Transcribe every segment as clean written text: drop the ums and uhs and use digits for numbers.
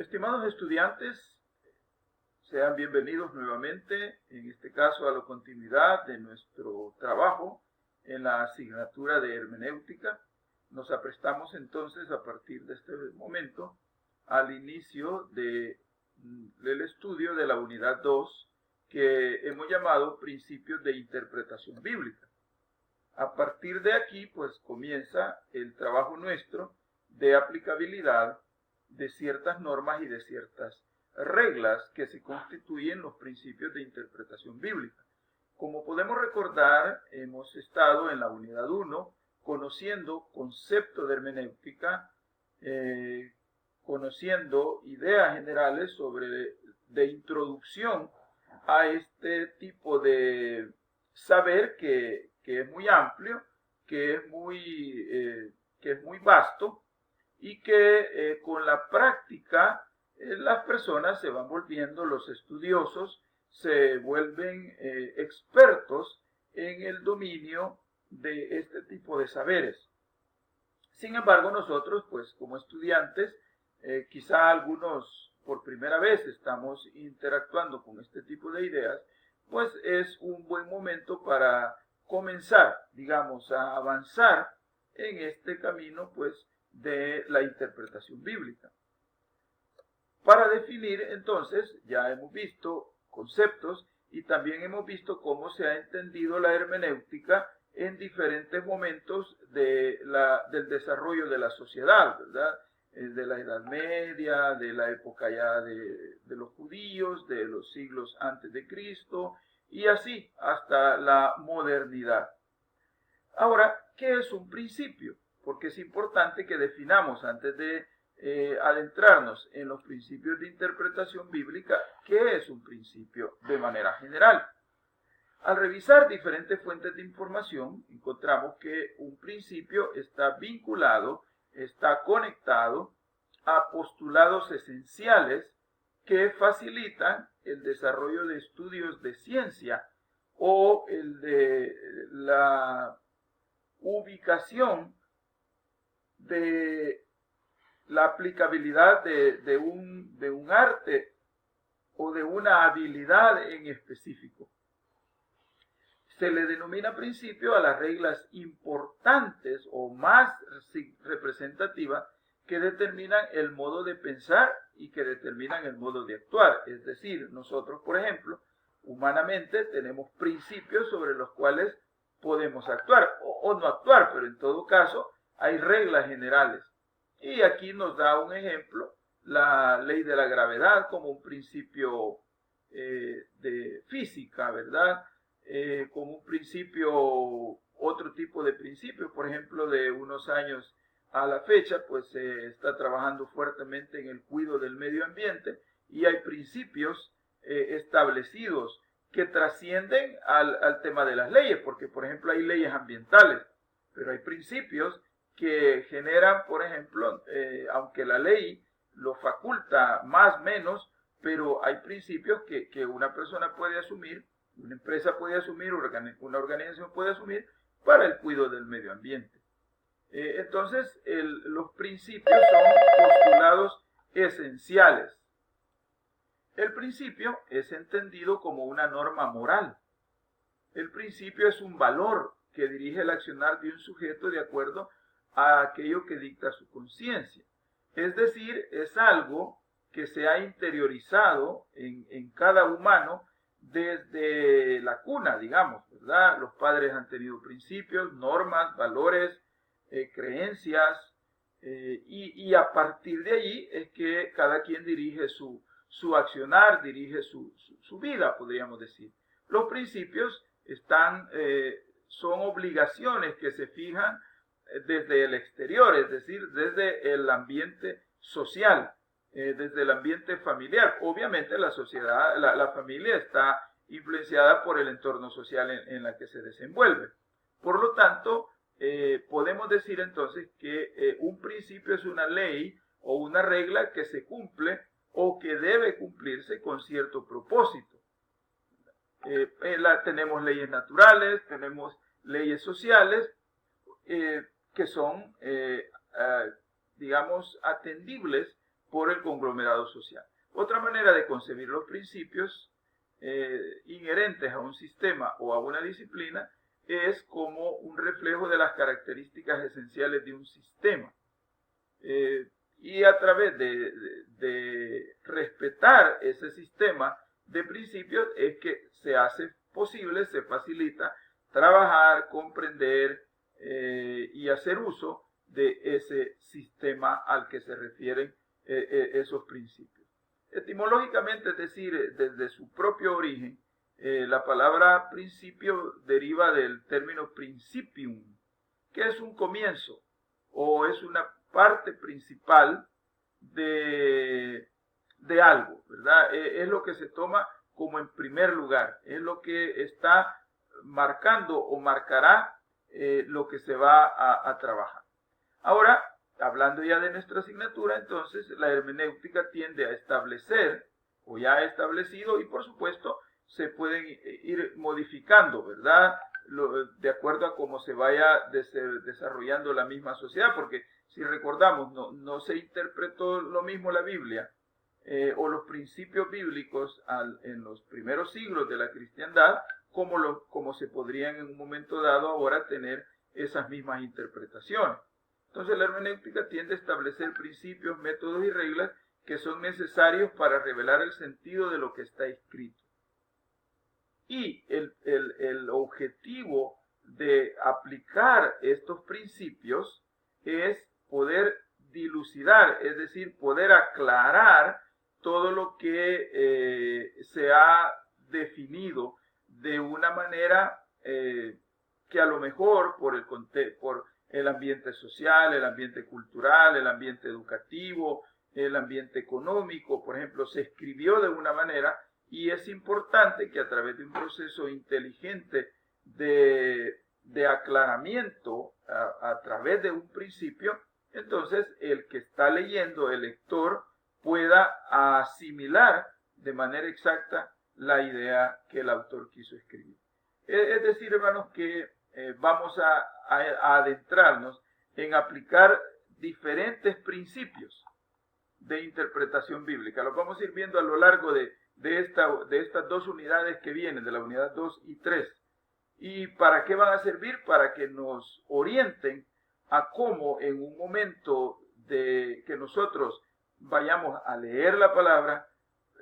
Estimados estudiantes, sean bienvenidos nuevamente, en este caso a la continuidad de nuestro trabajo en la asignatura de hermenéutica. Nos aprestamos entonces a partir de este momento al inicio del estudio de la unidad 2 que hemos llamado Principios de Interpretación Bíblica. A partir de aquí, pues comienza el trabajo nuestro de aplicabilidad de ciertas normas y de ciertas reglas que se constituyen los principios de interpretación bíblica. Como podemos recordar, hemos estado en la unidad 1 conociendo conceptos de hermenéutica, conociendo ideas generales de introducción a este tipo de saber que es muy amplio, que es muy vasto, y que con la práctica las personas se van volviendo, los estudiosos se vuelven expertos en el dominio de este tipo de saberes. Sin embargo, nosotros, pues como estudiantes, quizá algunos por primera vez estamos interactuando con este tipo de ideas, pues es un buen momento para comenzar, digamos, a avanzar en este camino, pues, de la interpretación bíblica. Para definir, entonces, ya hemos visto conceptos y también hemos visto cómo se ha entendido la hermenéutica en diferentes momentos del desarrollo de la sociedad, ¿verdad? De la Edad Media, de la época ya de los judíos, de los siglos antes de Cristo, y así hasta la modernidad. Ahora, ¿qué es un principio? Porque es importante que definamos, antes de adentrarnos en los principios de interpretación bíblica, ¿qué es un principio de manera general? Al revisar diferentes fuentes de información, encontramos que un principio está vinculado, está conectado a postulados esenciales que facilitan el desarrollo de estudios de ciencia o el de la ubicación de la aplicabilidad de un arte o de una habilidad en específico. Se le denomina principio a las reglas importantes o más representativas que determinan el modo de pensar y que determinan el modo de actuar. Es decir, nosotros, por ejemplo, humanamente tenemos principios sobre los cuales podemos actuar o no actuar, pero en todo caso hay reglas generales. Y aquí nos da un ejemplo, la ley de la gravedad como un principio de física, ¿verdad? Como un principio, otro tipo de principio, por ejemplo, de unos años a la fecha, pues se está trabajando fuertemente en el cuidado del medio ambiente y hay principios establecidos que trascienden al tema de las leyes, porque por ejemplo hay leyes ambientales, pero hay principios que generan, por ejemplo, aunque la ley lo faculta más o menos, pero hay principios que una persona puede asumir, una empresa puede asumir, una organización puede asumir para el cuidado del medio ambiente. Entonces, los principios son postulados esenciales. El principio es entendido como una norma moral. El principio es un valor que dirige el accionar de un sujeto de acuerdo a aquello que dicta su conciencia. Es decir, es algo que se ha interiorizado en cada humano desde la cuna, digamos, ¿verdad? Los padres han tenido principios, normas, valores, creencias, y a partir de allí es que cada quien dirige su accionar, dirige su vida, podríamos decir. Los principios son obligaciones que se fijan desde el exterior, es decir, desde el ambiente social, desde el ambiente familiar. Obviamente la sociedad, la familia está influenciada por el entorno social en la que se desenvuelve. Por lo tanto, podemos decir entonces que un principio es una ley o una regla que se cumple o que debe cumplirse con cierto propósito. Tenemos leyes naturales, tenemos leyes sociales que son, digamos, atendibles por el conglomerado social. Otra manera de concebir los principios inherentes a un sistema o a una disciplina es como un reflejo de las características esenciales de un sistema. Y a través de respetar ese sistema de principios es que se hace posible, se facilita trabajar, comprender y hacer uso de ese sistema al que se refieren esos principios. Etimológicamente, es decir, desde su propio origen, la palabra principio deriva del término principium, que es un comienzo o es una parte principal de algo, ¿verdad? Es lo que se toma como en primer lugar, es lo que está marcando o marcará lo que se va a trabajar. Ahora, hablando ya de nuestra asignatura, entonces la hermenéutica tiende a establecer, o ya ha establecido, y por supuesto se pueden ir modificando, ¿verdad? De acuerdo a cómo se vaya desarrollando la misma sociedad, porque si recordamos, no se interpretó lo mismo la Biblia o los principios bíblicos en los primeros siglos de la cristiandad como se podrían en un momento dado ahora tener esas mismas interpretaciones. Entonces la hermenéutica tiende a establecer principios, métodos y reglas que son necesarios para revelar el sentido de lo que está escrito. Y el objetivo de aplicar estos principios es poder dilucidar, es decir, poder aclarar todo lo que se ha definido de una manera que a lo mejor por el ambiente social, el ambiente cultural, el ambiente educativo, el ambiente económico, por ejemplo, se escribió de una manera, y es importante que a través de un proceso inteligente de aclaramiento a través de un principio, entonces el que está leyendo, el lector, pueda asimilar de manera exacta la idea que el autor quiso escribir. Es decir, hermanos, que vamos a adentrarnos en aplicar diferentes principios de interpretación bíblica. Los vamos a ir viendo a lo largo de estas dos unidades que vienen, de la unidad 2 y 3. ¿Y para qué van a servir? Para que nos orienten a cómo en un momento de que nosotros vayamos a leer la palabra,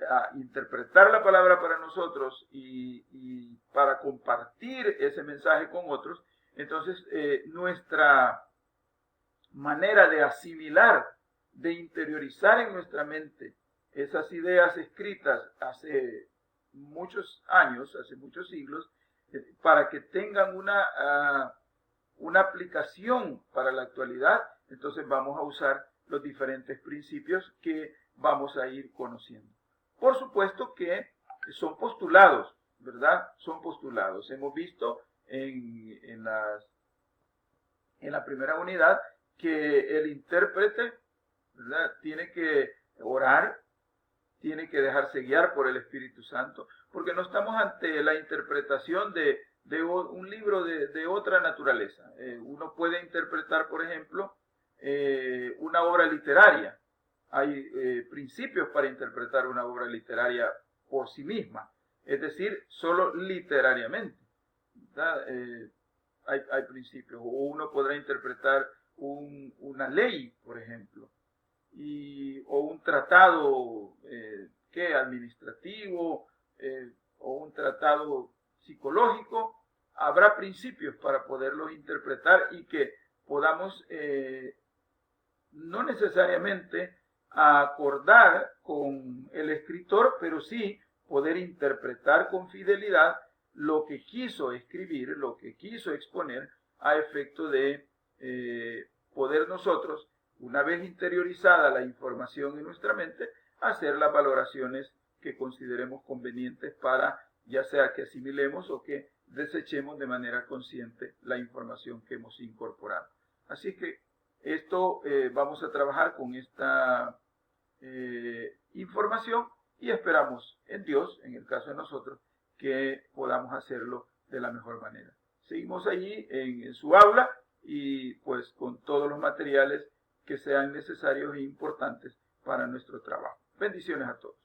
a interpretar la palabra para nosotros y para compartir ese mensaje con otros, entonces nuestra manera de asimilar, de interiorizar en nuestra mente esas ideas escritas hace muchos años, hace muchos siglos, para que tengan una aplicación para la actualidad, entonces vamos a usar los diferentes principios que vamos a ir conociendo. Por supuesto que son postulados, ¿verdad? Son postulados. Hemos visto en la primera unidad que el intérprete, ¿verdad?, tiene que orar, tiene que dejarse guiar por el Espíritu Santo, porque no estamos ante la interpretación de un libro de otra naturaleza. Uno puede interpretar, por ejemplo, una obra literaria. Hay principios para interpretar una obra literaria por sí misma, es decir, solo literariamente. Hay principios. O uno podrá interpretar una ley, por ejemplo, o un tratado administrativo, o un tratado psicológico. Habrá principios para poderlos interpretar y que podamos no necesariamente acordar con el escritor, pero sí poder interpretar con fidelidad lo que quiso escribir, lo que quiso exponer, a efecto de poder nosotros, una vez interiorizada la información en nuestra mente, hacer las valoraciones que consideremos convenientes para, ya sea que asimilemos o que desechemos de manera consciente la información que hemos incorporado. Así que esto vamos a trabajar con esta información y esperamos en Dios, en el caso de nosotros, que podamos hacerlo de la mejor manera. Seguimos allí en su aula y pues con todos los materiales que sean necesarios e importantes para nuestro trabajo. Bendiciones a todos.